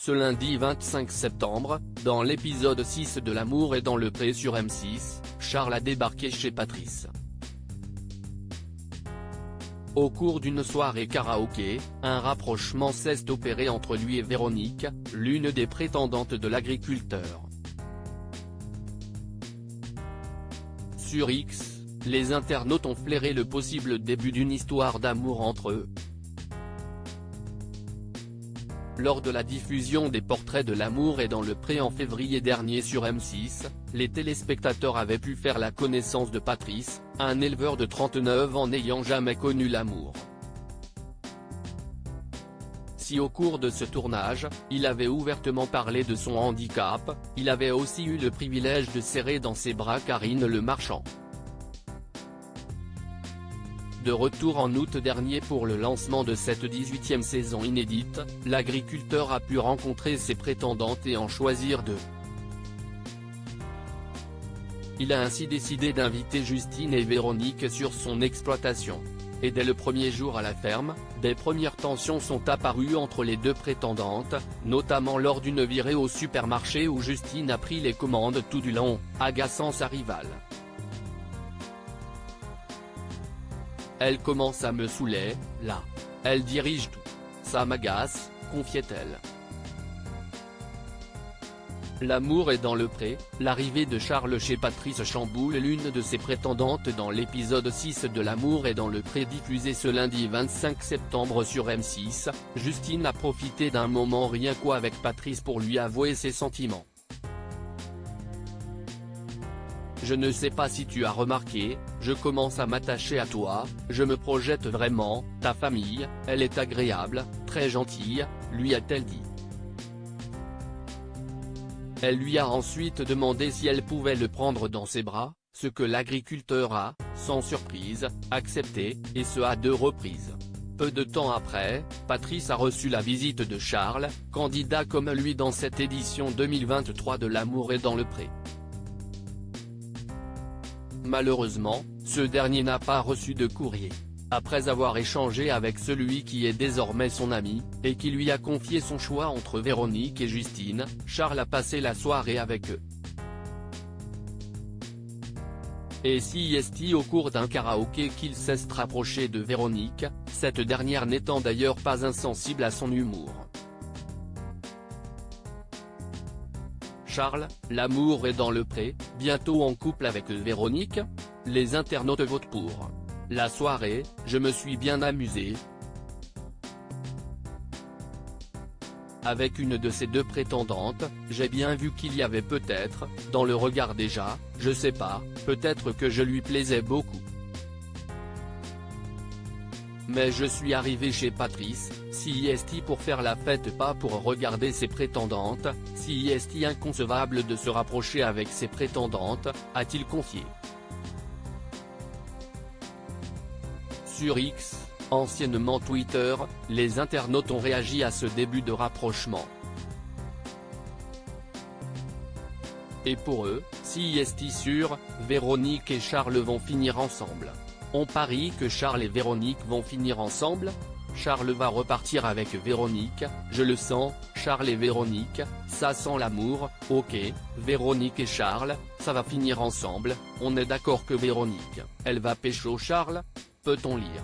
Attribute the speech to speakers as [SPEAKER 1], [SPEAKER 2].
[SPEAKER 1] Ce lundi 25 septembre, dans l'épisode 6 de L'amour est dans le pré sur M6, Charles a débarqué chez Patrice. Au cours d'une soirée karaoké, un rapprochement s'est opéré entre lui et Véronique, l'une des prétendantes de l'agriculteur. Sur X, les internautes ont flairé le possible début d'une histoire d'amour entre eux. Lors de la diffusion des portraits de L'amour est dans le pré en février dernier sur M6, les téléspectateurs avaient pu faire la connaissance de Patrice, un éleveur de 39 ans n'ayant jamais connu l'amour. Si au cours de ce tournage, il avait ouvertement parlé de son handicap, il avait aussi eu le privilège de serrer dans ses bras Karine Le Marchand. De retour en août dernier pour le lancement de cette 18e saison inédite, l'agriculteur a pu rencontrer ses prétendantes et en choisir deux. Il a ainsi décidé d'inviter Justine et Véronique sur son exploitation. Et dès le premier jour à la ferme, des premières tensions sont apparues entre les deux prétendantes, notamment lors d'une virée au supermarché où Justine a pris les commandes tout du long, agaçant sa rivale. Elle commence à me saouler, là. Elle dirige tout. Ça m'agace, confiait-elle. L'amour est dans le pré, l'arrivée de Charles chez Patrice chamboule l'une de ses prétendantes dans l'épisode 6 de L'amour est dans le pré diffusé ce lundi 25 septembre sur M6, Justine a profité d'un moment rien qu'au avec Patrice pour lui avouer ses sentiments. Je ne sais pas si tu as remarqué, je commence à m'attacher à toi, je me projette vraiment, ta famille, elle est agréable, très gentille, lui a-t-elle dit. Elle lui a ensuite demandé si elle pouvait le prendre dans ses bras, ce que l'agriculteur a, sans surprise, accepté, et ce à 2 reprises. Peu de temps après, Patrice a reçu la visite de Charles, candidat comme lui dans cette édition 2023 de L'amour est dans le pré. Malheureusement, ce dernier n'a pas reçu de courrier. Après avoir échangé avec celui qui est désormais son ami, et qui lui a confié son choix entre Véronique et Justine, Charles a passé la soirée avec eux. Et si est au cours d'un karaoké qu'il s'est rapproché de Véronique, cette dernière n'étant d'ailleurs pas insensible à son humour. Charles, l'amour est dans le pré, bientôt en couple avec Véronique? Les internautes votent pour. La soirée, je me suis bien amusé. Avec une de ces deux prétendantes, j'ai bien vu qu'il y avait peut-être, dans le regard déjà, je sais pas, peut-être que je lui plaisais beaucoup. Mais je suis arrivé chez Patrice, si est pour faire la fête pas pour regarder ses prétendantes, si est inconcevable de se rapprocher avec ses prétendantes, a-t-il confié. Sur X, anciennement Twitter, les internautes ont réagi à ce début de rapprochement. Et pour eux, si est sûr, Véronique et Charles vont finir ensemble. On parie que Charles et Véronique vont finir ensemble? Charles va repartir avec Véronique, je le sens, Charles et Véronique, ça sent l'amour, ok, Véronique et Charles, ça va finir ensemble, on est d'accord que Véronique, elle va pécho Charles? Peut-on lire.